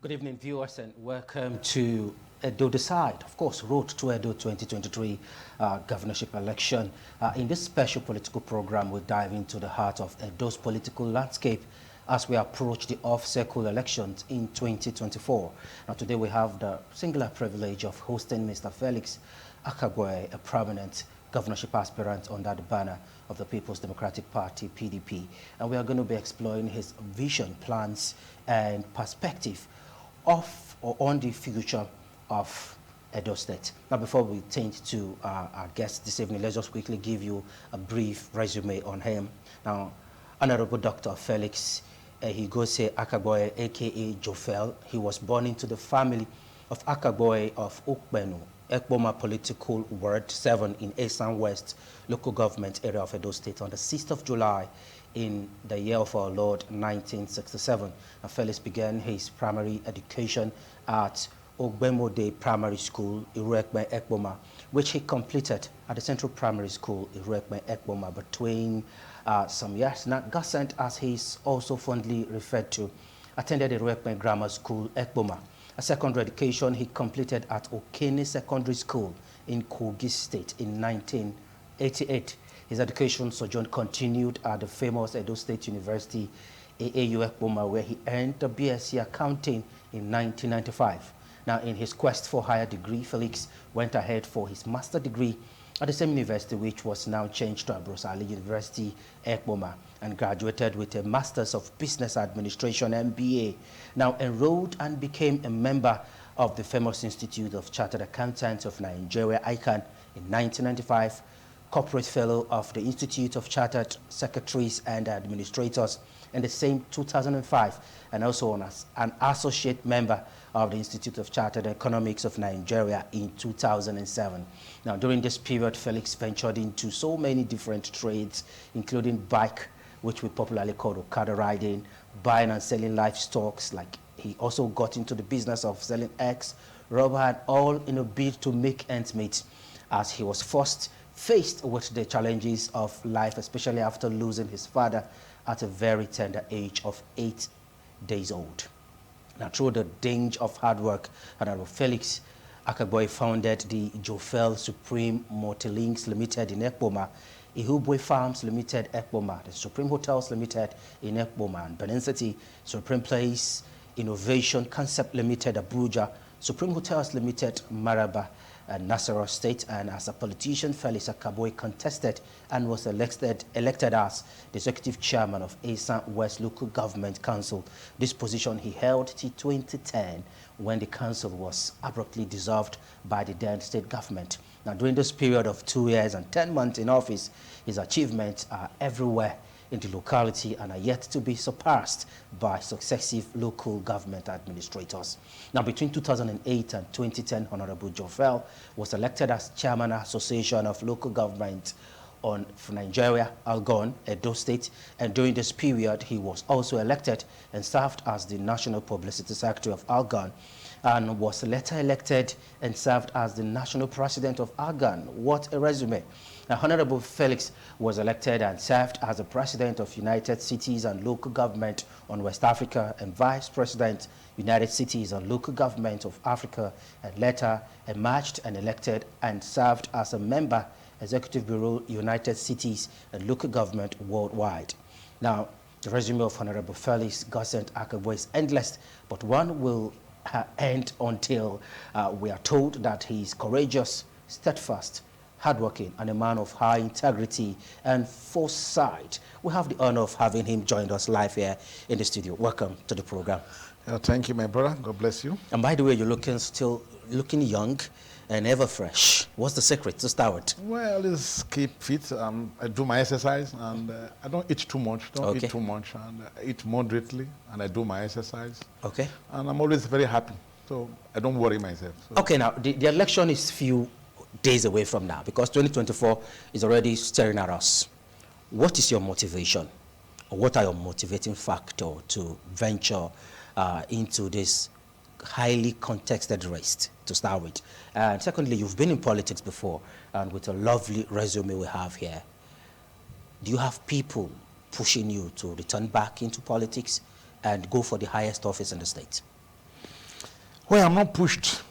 Good evening, viewers, and welcome to Edo Decide. Of course, Road to Edo 2023 governorship election. In this special political program, we'll dive into the heart of Edo's political landscape as we approach the off-cycle elections in 2024. Now, today we have the singular privilege of hosting Mr. Felix Akhabue, a prominent governorship aspirant under the banner of the People's Democratic Party, PDP. And we are going to be exploring his vision, plans, and perspective of or on the future of Edo State. Now, before we turn to our guest this evening, let's just quickly give you a brief resume on him. Now, Honorable Dr. Felix Akhabue, aka Jofel, he was born into the family of Akhabue of Ukbenu, Ekboma Political Ward 7 in Esan West local government area of Edo State on the 6th of July in the year of our Lord 1967. Felix began his primary education at Ogbemode Primary School, Iruekme Ekboma, which he completed at the Central Primary School, Iruekme Ekboma, between some years. Now, Gossent, as he's also fondly referred to, attended Iruekme Grammar School, Ekboma. A secondary education he completed at Okene Secondary School in Kogi State in 1988. His education sojourn continued at the famous Edo State University, AAU Ekboma, where he earned the BSc Accounting in 1995. Now, in his quest for higher degree, Felix went ahead for his master degree at the same university, which was now changed to Abrosali University, Ekboma, and graduated with a Masters of Business Administration, MBA. Now enrolled and became a member of the famous Institute of Chartered Accountants of Nigeria, ICANN, in 1995, Corporate Fellow of the Institute of Chartered Secretaries and Administrators in the same 2005, and also an associate member of the Institute of Chartered Economics of Nigeria in 2007. Now, during this period, Felix ventured into so many different trades, including bike, which we popularly call Okada riding, buying and selling livestock. Like, he also got into the business of selling eggs, rubber, and all in a bid to make ends meet, as he was faced with the challenges of life, especially after losing his father at a very tender age of 8 days old. Now, through the danger of hard work, Felix Akhabue founded the Jofel Supreme Multilinks Limited in Ekboma, Ihubwe Farms Limited Ekboma, the Supreme Hotels Limited in Ekboma, and Benin City, Supreme Place Innovation Concept Limited Abuja, Supreme Hotels Limited Maraba, and Nasarawa State. And as a politician, Felix Akhabue contested and was elected as the executive chairman of Esan West Local Government Council. This position he held till 2010, when the council was abruptly dissolved by the then state government. Now, during this period of 2 years and 10 months in office, his achievements are everywhere in the locality and are yet to be surpassed by successive local government administrators. Now, between 2008 and 2010, Honorable Jofel was elected as Chairman Association of Local Government for Nigeria, Algon, Edo State, and during this period, he was also elected and served as the National Publicity Secretary of Algon, and was later elected and served as the National President of Algon. What a resume. Now, Honorable Felix was elected and served as the President of United Cities and Local Government on West Africa and Vice President, United Cities and Local Government of Africa, and later emerged and elected and served as a member, Executive Bureau, United Cities and Local Government worldwide. Now, the resume of Honorable Felix Akhabue is endless, but one will end until we are told that he is courageous, steadfast, hardworking, and a man of high integrity and foresight. We have the honor of having him join us live here in the studio. Welcome to the program. Thank you, my brother. God bless you. And by the way, you're still looking young and ever fresh. What's the secret to start with? Well, is keep fit. I do my exercise, and I don't eat too much. And I eat moderately, and I do my exercise. Okay. And I'm always very happy, so I don't worry myself. So. Okay, now the election is few days away from now, because 2024 is already staring at us. What is your motivation, or what are your motivating factor to venture into this highly contested race to start with? And secondly, you've been in politics before, and with a lovely resume we have here, do you have people pushing you to return back into politics and go for the highest office in the state? where I'm not pushed,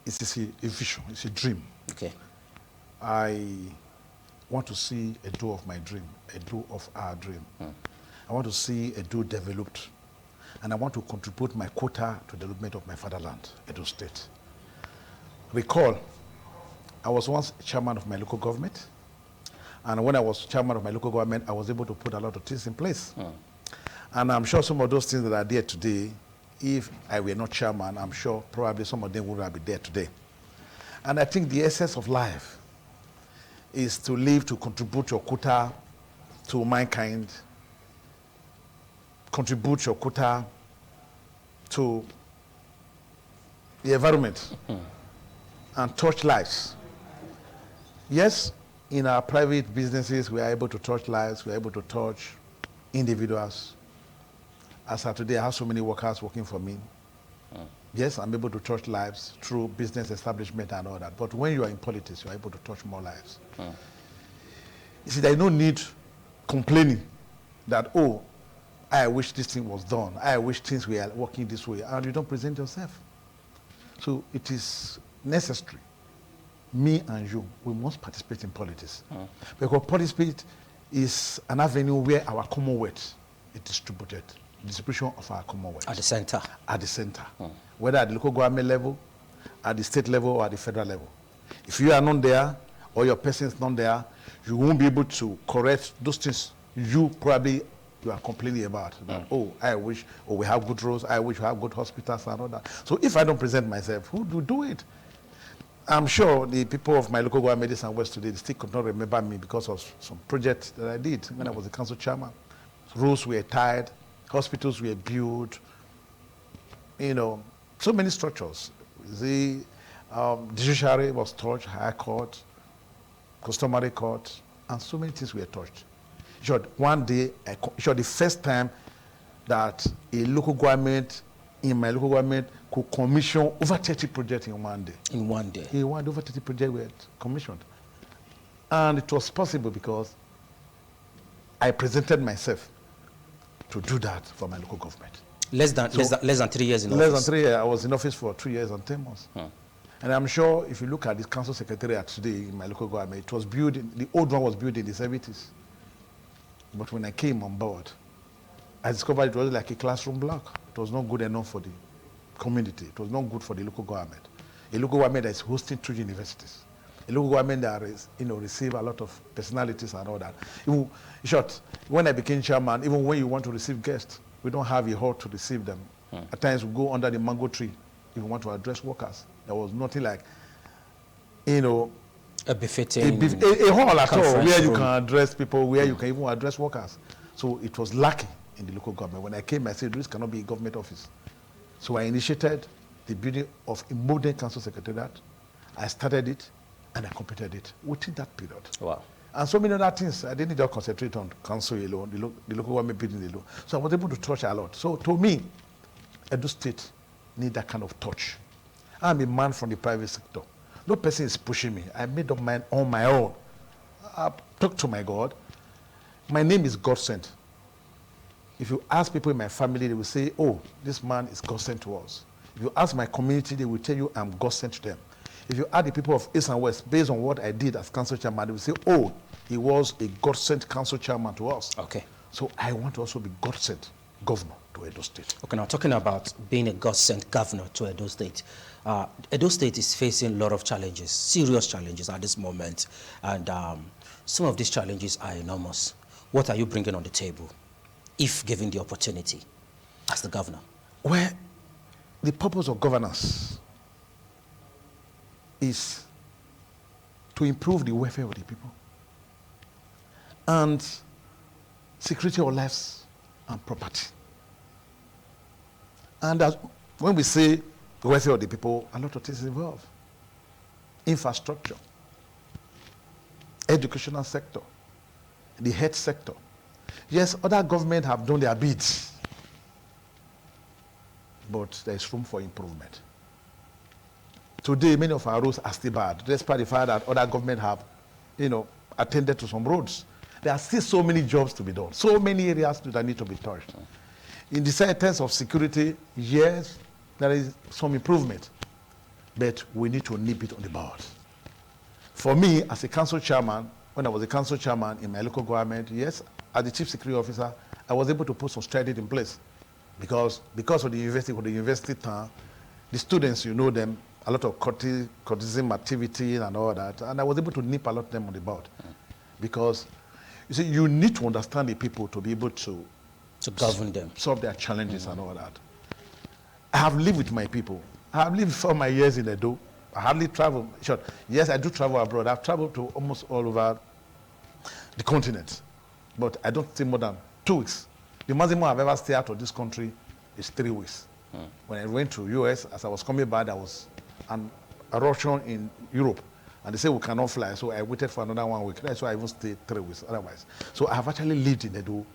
it's a vision, it's a dream. Okay. I want to see a do of my dream, a do of our dream. I want to see a do developed, and I want to contribute my quota to the development of my fatherland, Edo State. Recall, I was once chairman of my local government, and when I was chairman of my local government, I was able to put a lot of things in place. And I'm sure some of those things that are there today, if I were not chairman, I'm sure probably some of them would not be there today. And I think the essence of life is to live to contribute your quota to mankind, contribute your quota to the environment, and touch lives. Yes, in our private businesses, we are able to touch lives, we are able to touch individuals. As of today, I have so many workers working for me. Yes, I'm able to touch lives through business establishment and all that. But when you are in politics, you are able to touch more lives. You see, there is no need complaining that, oh, I wish this thing was done. I wish things were working this way. And you don't present yourself. So it is necessary, me and you, we must participate in politics. Because politics is an avenue where our commonwealth is distributed. Distribution of our commonwealth. At the center. At the center. Whether at the local government level, at the state level, or at the federal level. If you are not there, or your person is not there, you won't be able to correct those things you are complaining about. That, oh, I wish, oh, we have good roads, I wish we have good hospitals and all that. So if I don't present myself, who do do it? I'm sure the people of my local government, East and West today, they still could not remember me because of some projects that I did when I was the council chairman. Roads were tied, hospitals were built, so many structures. The judiciary was touched, high court, customary court, and so many things were touched. One day, the first time that a local government, in my local government, could commission over 30 projects in one day. In one day? In one day, over 30 projects were commissioned. And it was possible because I presented myself to do that for my local government. Less than 3 years in office? Less than 3 years. I was in office for 3 years and 10 months. And I'm sure if you look at the council secretariat today in my local government, it was built, the old one was built in the 70s. But when I came on board, I discovered it was like a classroom block. It was not good enough for the community. It was not good for the local government. A local government that is hosting 3 universities. A local government that is, receive a lot of personalities and all that. In short, when I became chairman, even when you want to receive guests, we don't have a hall to receive them. At times we go under the mango tree if we want to address workers. There was nothing like, a befitting a hall at all where room. you can address people, where you can even address workers. So it was lacking in the local government. When I came, I said, this cannot be a government office. So I initiated the building of a modern council secretariat. I started it and I completed it within that period. Wow. And so many other things. I didn't just concentrate on council alone, the local government building alone. So I was able to touch a lot. So to me, Edo State need that kind of touch. I'm a man from the private sector. No person is pushing me. I made up mine on my own. I talked to my God. My name is God sent. If you ask people in my family, they will say, oh, this man is God sent to us. If you ask my community, they will tell you I'm God sent to them. If you ask the people of East and West, based on what I did as council chairman, they will say, oh, he was a God sent council chairman to us. Okay. So I want to also be God sent governor to Edo State. Okay, now talking about being a God sent governor to Edo State. Edo State is facing a lot of challenges, serious challenges at this moment. And some of these challenges are enormous. What are you bringing on the table, if given the opportunity, as the governor? Well, the purpose of governance is to improve the welfare of the people and security of lives and property. And when we say the welfare of the people, a lot of things involved. Infrastructure, educational sector, the health sector. Yes, other governments have done their bits, but there is room for improvement. Today, many of our roads are still bad, despite the fact that other governments have, attended to some roads. There are still so many jobs to be done, so many areas that need to be touched. In the terms of security, yes, there is some improvement, but we need to nip it on the bud. For me, as a council chairman, when I was a council chairman in my local government, yes, as the chief security officer, I was able to put some strategy in place because of the university town, the students, you know them, a lot of courtesan activity and all that, and I was able to nip a lot of them on the bud. Because, you see, you need to understand the people to be able to govern them, solve their challenges and all that. I have lived with my people. I have lived for my years in Edo. I hardly travel. Sure. Yes, I do travel abroad. I've traveled to almost all over the continent, but I don't stay more than 2 weeks. The maximum I've ever stayed out of this country is 3 weeks. When I went to US, as I was coming back, there was an eruption in Europe, and they said we cannot fly, so I waited for another 1 week. That's why I even stayed 3 weeks otherwise. So I have actually lived in Edo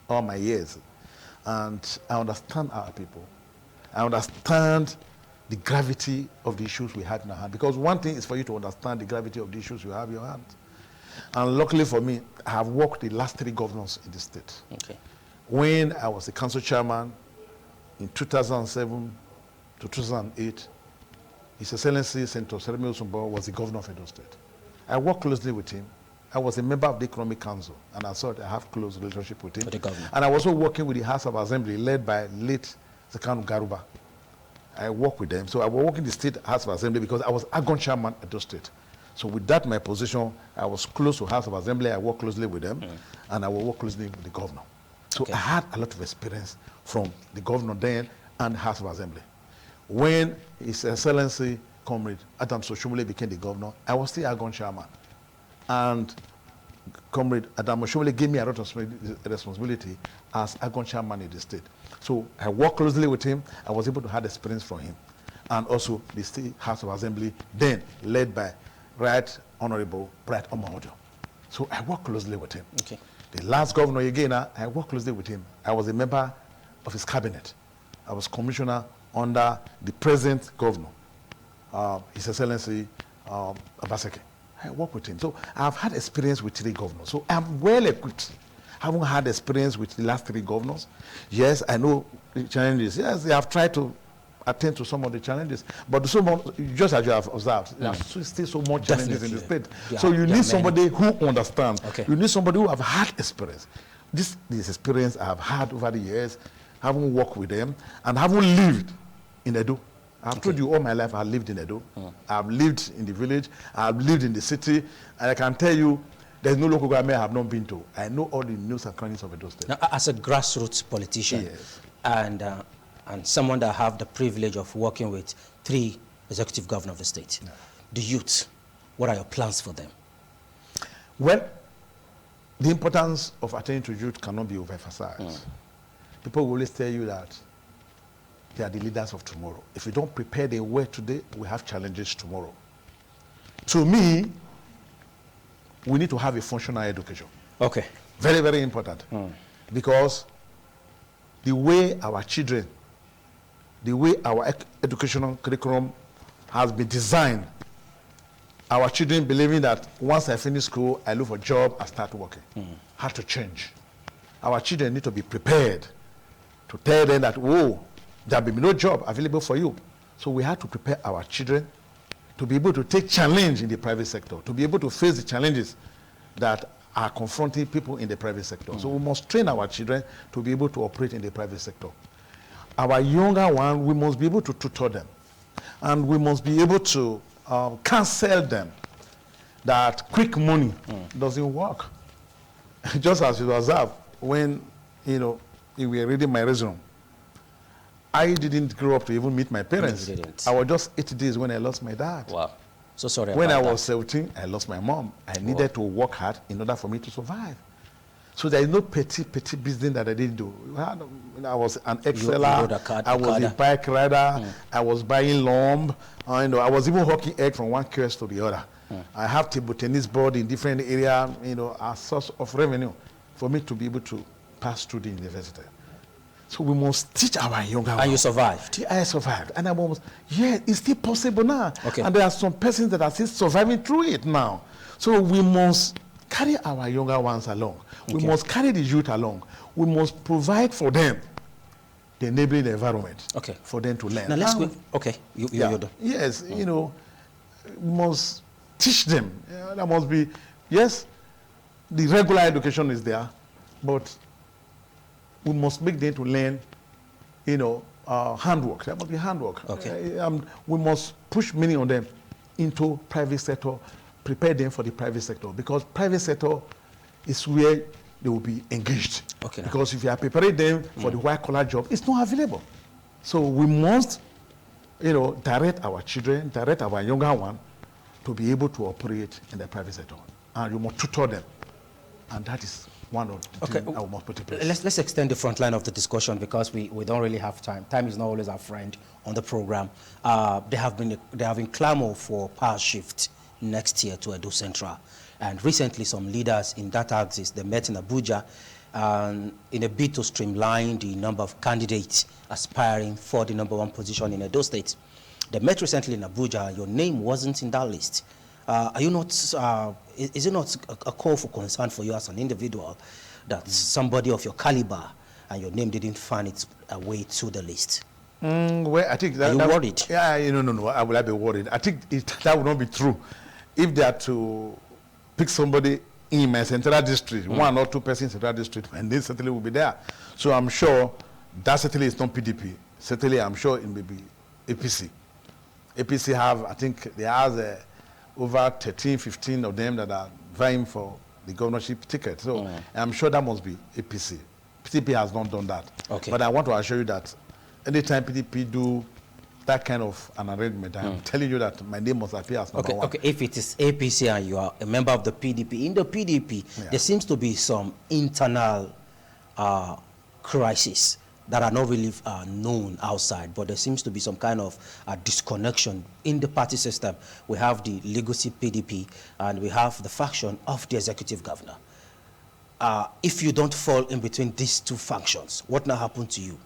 all my years, and I understand our people. I understand the gravity of the issues we have in our hand, because one thing is for you to understand the gravity of the issues you have in your hand. And luckily for me, I have worked the last 3 governors in the state. Okay. When I was a council chairman in 2007 to 2008, His Excellency Senator Seremi Osumbo was the governor of Edo State. I worked closely with him. I was a member of the Economic Council, and I thought I have close relationship with him. With the governor. And I was also working with the House of Assembly, led by late Zakanu Garuba. I worked with them. So I was working the State House of Assembly because I was Agon chairman at Edo State. So with that, my position, I was close to House of Assembly. I worked closely with them, and I will work closely with the governor. So I had a lot of experience from the governor then and House of Assembly. When His Excellency Comrade Adam Soshomole became the governor, I was still Agon chairman. And Comrade Adam Soshomole gave me a lot of responsibility as Agon chairman in the state. So I worked closely with him. I was able to have experience from him. And also the State House of Assembly, then led by Right Honorable Bright Omaojo. So I worked closely with him. Okay. The last governor, again, I worked closely with him. I was a member of his cabinet. I was commissioner under the present governor, His Excellency Obaseki. I worked with him. So I've had experience with 3 governors. So I'm well equipped. I haven't had experience with the last 3 governors. Yes, I know the challenges. Yes, they have tried to attend to some of the challenges, but just as you have observed, there are still so much challenges in the state. So you need somebody who understands. Okay. You need somebody who have had experience. This experience I have had over the years, having worked with them, and having lived in Edo. I've told you all my life I lived in Edo. I've lived in the village. I've lived in the city, and I can tell you, there's no local government I have not been to. I know all the nooks and crannies of Edo State. Now, as a grassroots politician, yes, and someone that have the privilege of working with 3 executive governors of the state, the youth, what are your plans for them? Well, the importance of attending to youth cannot be overemphasized. People will always tell you that they are the leaders of tomorrow. If we don't prepare them well today, we have challenges tomorrow. To me, we need to have a functional education. Okay. Very, very important. Because the way our children, the way our educational curriculum has been designed, our children believing that once I finish school, I look for a job, I start working. Had to change. Our children need to be prepared to tell them that, whoa, there will be no job available for you. So we have to prepare our children to be able to take challenge in the private sector, to be able to face the challenges that are confronting people in the private sector. So we must train our children to be able to operate in the private sector. Our younger one, we must be able to tutor them. And we must be able to counsel them that quick money doesn't work. Just as you observe, when, you were reading my resume, I didn't grow up to even meet my parents. You didn't. I was just 8 days when I lost my dad. Wow. So sorry When I about was 17, I lost my mom. I needed to work hard in order for me to survive. So there is no petty business that I didn't do. I was an exceller. I was a bike rider. I was buying lump. I was even hawking egg from one kiosk to the other. I have table tennis board in different areas, a source of revenue for me to be able to pass through the university. So we must teach our younger ones. And you survived? I survived. And I was, it's still possible now. Okay. And there are some persons that are still surviving through it now. So we must carry our younger ones along. We must carry the youth along. We must provide for them the enabling environment okay. for them to learn. Now let's go. Okay, you're done. Yes, you know, we must teach them. There must be, yes, the regular education is there, but we must make them to learn, you know, handwork. There must be handwork. Okay. We must push many of them into private sector, prepare them for the private sector, because private sector is where they will be engaged. Okay. Because if you are preparing them for the white-collar job, it's not available. So we must, you know, direct our children, direct our younger one to be able to operate in the private sector. And you must tutor them. And that is one of the things I must put in place. Let's extend the front line of the discussion, because we don't really have time. Time is not always our friend on the program. There have been clamor for power shift next year to Edo Central. And recently, some leaders in that axis, they met in Abuja in a bid to streamline the number of candidates aspiring for the #1 position in Edo State. They met recently in Abuja. Your name wasn't in that list. Are you not? Is it not a call for concern for you as an individual that somebody of your caliber and your name didn't find its way to the list? Well, I think that. Are you worried? Yeah, no. I will not be worried. I think that would not be true if they are to pick somebody in my central district, 1 or 2 persons in central district, and they certainly will be there. So I'm sure that certainly is not PDP. Certainly, I'm sure it may be APC. APC have, I think, they have over 13, 15 of them that are vying for the governorship ticket. So I'm sure that must be APC. PDP has not done that. Okay. But I want to assure you that anytime PDP do that kind of an arrangement, I'm telling you that my name must appear as number 1. Okay, if it is APC and you are a member of the PDP, in the PDP, there seems to be some internal crises that are not really known outside, but there seems to be some kind of disconnection in the party system. We have the legacy PDP, and we have the faction of the executive governor. If you don't fall in between these two factions, what now happened to you?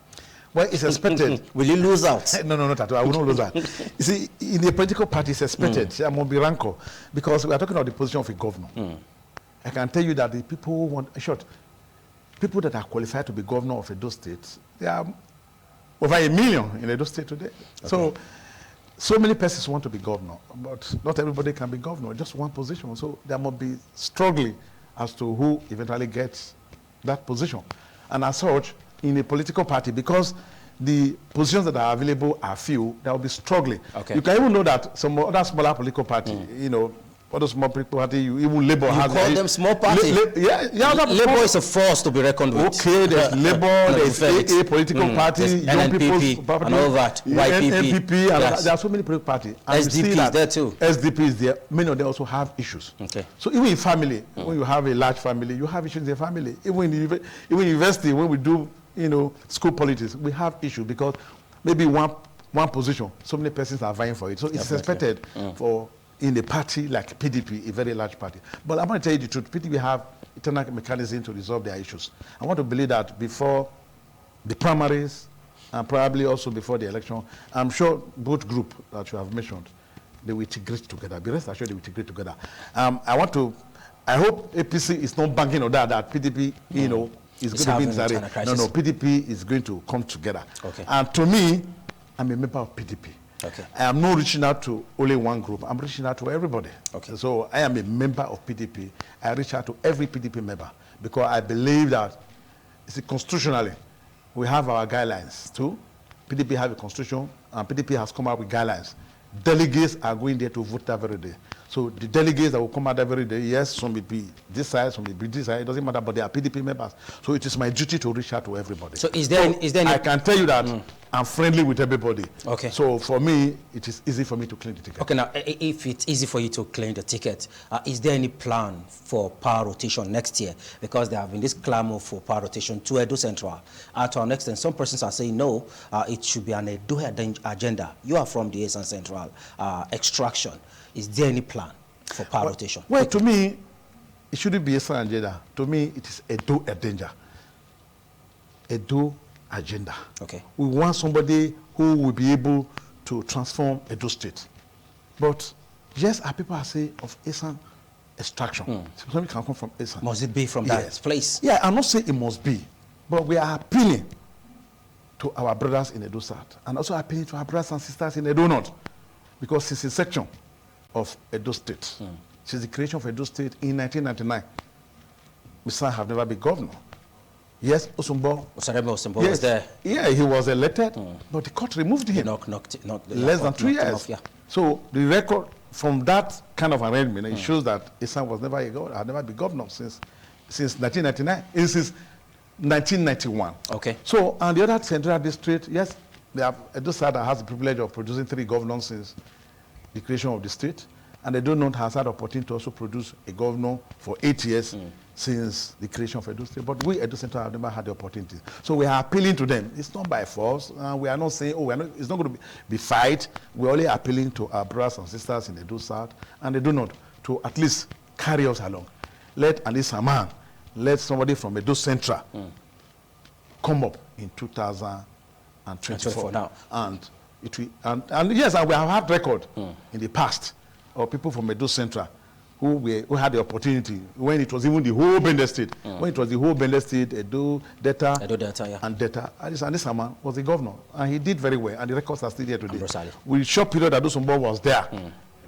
Well, it's expected. Will you lose out? No, not at all. I will not lose out. You see, in the political party, it's expected. There must be rancor, because we are talking about the position of a governor. I can tell you that the people who want, people that are qualified to be governor of Edo State, there are over 1 million in Edo State today. Okay. So many persons want to be governor, but not everybody can be governor, just one position. So there must be struggling as to who eventually gets that position. And as such, in a political party, because the positions that are available are few, there will be struggling. Okay. You can even know that some other smaller political party, you know, other small political party, even Labour has... You call them small party? Labour is a force to be reckoned with. Okay, there's Labour, there's AA political party, Young NPP, People's and all that, YPP. NPP, and there are so many political parties. And SDP is there too. SDP is there. Many of them also have issues. Okay. So even in family, when you have a large family, you have issues in the family. Even in university, when we do, you know, school politics, we have issues because maybe one position, so many persons are vying for it. So it's expected for in a party like PDP, a very large party. But I'm going to tell you the truth, PDP have internal mechanism to resolve their issues. I want to believe that before the primaries and probably also before the election, I'm sure both groups that you have mentioned, they will integrate together. Be rest assured they will integrate together. I hope APC is not banking on that PDP, you know, is going to be in Zare. No, PDP is going to come together. Okay. And to me, I'm a member of PDP. Okay. I am not reaching out to only one group. I'm reaching out to everybody. Okay. So I am a member of PDP. I reach out to every PDP member because I believe that, constitutionally, we have our guidelines too. PDP have a constitution, and PDP has come up with guidelines. Delegates are going there to vote that very day. So the delegates that will come out every day, yes, some may be this side, some may be this side, it doesn't matter, but they are PDP members. So it is my duty to reach out to everybody. So is there I can tell you that I'm friendly with everybody. Okay. So for me, it is easy for me to claim the ticket. Okay, now, if it's easy for you to claim the ticket, is there any plan for power rotation next year? Because there have been this clamor for power rotation to Edo Central. To an extent, some persons are saying no, it should be an Edo agenda. You are from the Esan Central extraction. Is there any plan for power rotation? Well, to me, it shouldn't be Esan agenda. To me, it is Edo agenda. Edo agenda. Okay. We want somebody who will be able to transform Edo State. But yes, our people are saying of Esan extraction. Somebody can come from Esan. Must it be from that place? Yeah, I'm not saying it must be, but we are appealing to our brothers in Edo South, and also appealing to our brothers and sisters in Edo North, because since inception of Edo State, since the creation of Edo State in 1999, Mr. have never been governor. Yes, Osumbo was there. Yeah, he was elected, but the court removed him. Less than 2 years. Off, yeah. So the record from that kind of arrangement, it shows that Isan was never had never been governor since 1999. Since 1991. Okay. So, and the other central district, yes, they have Edo South has the privilege of producing 3 governors since the creation of the state, and Edo North has had the opportunity to also produce a governor for 8 years since the creation of Edo State. But we, Edo Central, have never had the opportunity. So we are appealing to them. It's not by force. We are not saying, it's not going to be fight. We're only appealing to our brothers and sisters in Edo South and Edo North to at least carry us along. Let at least a man, let somebody from Edo Central come up in 2024 now. And yes, and we have had record in the past of people from Edo Central who had the opportunity when it was even the whole Bender State, when it was the whole Bender State, Edo Delta, yeah. and Delta. And this man was the governor, and he did very well, and the records are still there today. With short period that Dosumbo was there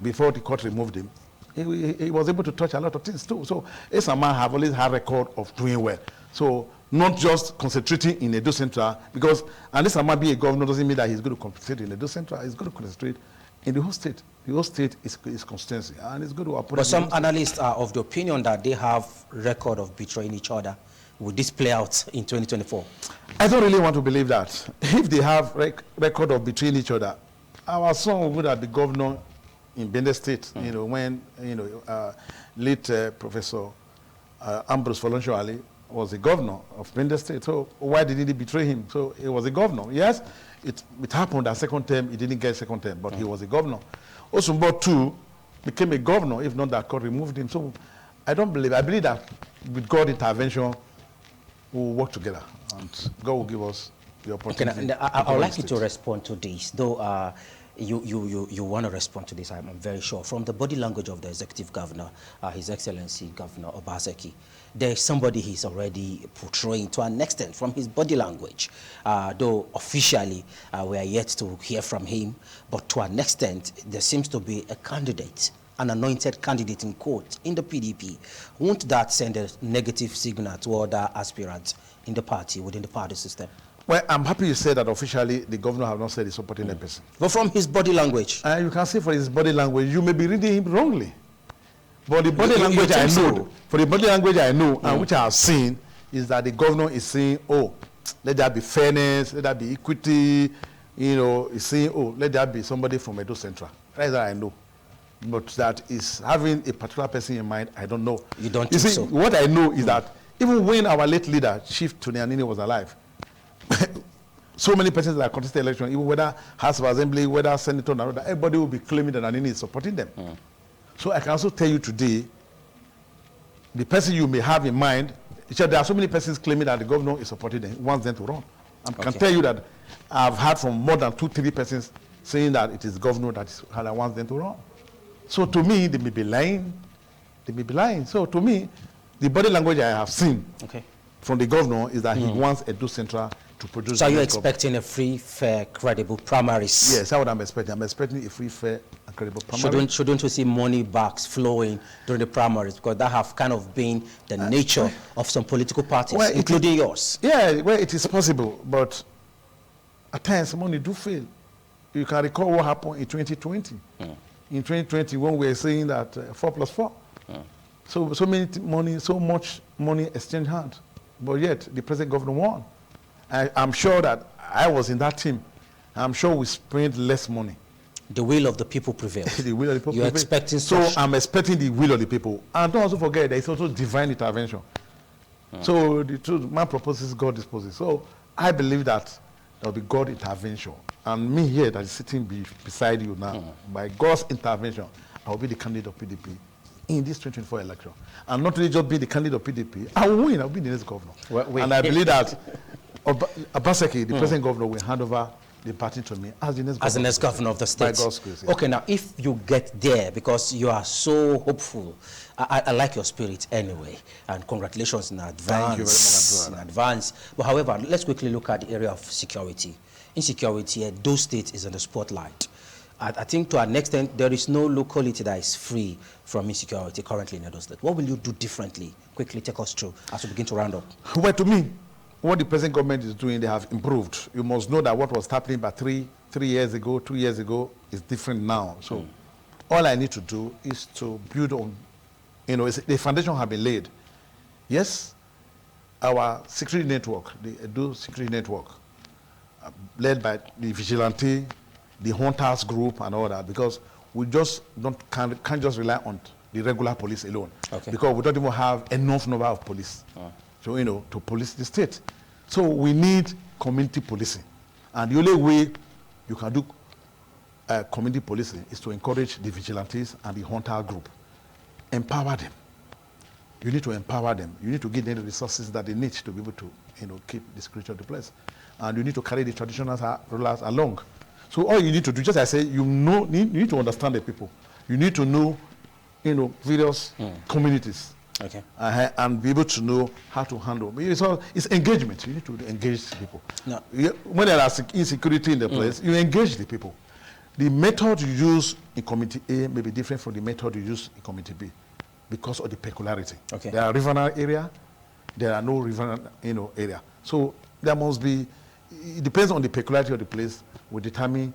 before the court removed him, he was able to touch a lot of things too. So Esaman have always had record of doing well. So not just concentrating in Edo Central, because and Esaman being a governor doesn't mean that he's going to concentrate in Edo Central. He's going to concentrate in the whole state. The whole state is constituency, and it's going to operate. But some analysts are of the opinion that they have record of betraying each other. Will this play out in 2024? I don't really want to believe that. If they have record of betraying each other, our son would have been governor in Bender State, when, late Professor Ambrose Folonsho Ali was the governor of Bender State. So why didn't he betray him? So he was a governor. Yes, it happened that second term, he didn't get second term, but he was a governor. Osumbo too became a governor, if not that court removed him. So I believe that with God's intervention, we'll work together, and God will give us the opportunity. Okay, I would like you to respond to this, though you want to respond to this, I'm very sure. From the body language of the executive governor, His Excellency Governor Obaseki, there is somebody he's already portraying to an extent from his body language, though officially we are yet to hear from him, but to an extent there seems to be a candidate, an anointed candidate in quote, in the PDP. Won't that send a negative signal to other aspirants in the party, within the party system? Well, I'm happy you said that officially the governor have not said he's supporting a person. But from his body language? You can see for his body language, you may be reading him wrongly. But the body language I know, for the body language I know, and which I have seen, is that the governor is saying, oh, let there be fairness, let there be equity, he's saying, oh, let there be somebody from Edo Central. That's what I know. But that is having a particular person in mind, I don't know. You don't think so? What I know is that even when our late leader, Chief Tony Anini, was alive, so many persons that contested election, even whether House of Assembly, whether Senator, everybody will be claiming that Anini is supporting them. So I can also tell you today, the person you may have in mind, there are so many persons claiming that the governor is supporting them, wants them to run. I can tell you that I've heard from more than 2-3 persons saying that it is the governor that wants them to run. So to me, they may be lying. They may be lying. So to me, the body language I have seen from the governor is that he wants Edo Central to produce. So are you expecting a free, fair, credible primaries? Yes, that's what I'm expecting. I'm expecting a free, fair, and credible primaries. Shouldn't we see money bags flowing during the primaries? Because that have kind of been the nature of some political parties, including yours. Yeah, well, it is possible, but at times money do fail. You can recall what happened in 2020. In 2020, when we were saying that 4+4. So much money exchanged hands, but yet the present governor won. I'm sure that I was in that team. I'm sure we spent less money. The will of the people prevailed. The will of the people You're prevailed. expecting so I'm expecting the will of the people. And don't also forget there is also divine intervention. So the truth, man proposes, God disposes. So I believe that there will be God intervention. And me here that is sitting beside you now, by God's intervention, I will be the candidate of PDP in this 2024 election. And not only just be the candidate of PDP, I will win. I will be the next governor. And I believe that Obaseki, the present governor, will hand over departing to me as the next governor of the state. By God's grace, yeah. Okay, now if you get there, because you are so hopeful, I like your spirit anyway, and congratulations in advance. Thank you very much, in advance. But however, let's quickly look at the area of security. Insecurity, Edo State is in the spotlight. I think to an extent, there is no locality that is free from insecurity currently in Edo State. What will you do differently? Quickly take us through as we begin to round up. Well, to me, what the present government is doing, they have improved. You must know that what was happening by 3 years ago, 2 years ago, is different now. So all I need to do is to build on, the foundation has been laid. Yes, our security network, the Edo security network, led by the vigilante, the hunters group and all that, because we just can't just rely on the regular police alone. Okay. Because we don't even have enough number of police. So, to police the state. So we need community policing. And the only way you can do community policing is to encourage the vigilantes and the hunter group. Empower them. You need to empower them. You need to give them the resources that they need to be able to, keep the security of the place. And you need to carry the traditional rulers along. So all you need to do, just as I say, you need to understand the people. You need to know, various communities. Okay. And be able to know how to handle. It's engagement. You need to engage people. No. When there is insecurity in the place, you engage the people. The method you use in Community A may be different from the method you use in Community B because of the peculiarity. Okay. There are riverine area, there are no riverine area. So there must be, it depends on the peculiarity of the place, will determine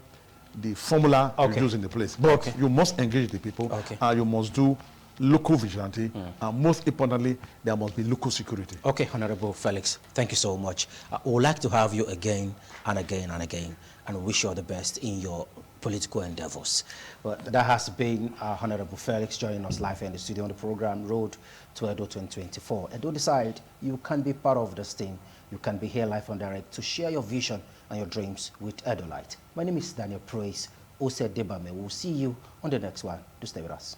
the formula you use in the place. But you must engage the people, and you must do local vigilante, and most importantly, there must be local security. Okay, Honorable Felix, thank you so much. We would like to have you again and again and again, and we wish you all the best in your political endeavors. Well, that has been Honorable Felix joining us live here in the studio on the program Road to Edo 2024. Edo Decide, you can be part of this team. You can be here live on direct to share your vision and your dreams with Edo Light. My name is Daniel Praise. Ose Debame. We'll see you on the next one. Do stay with us.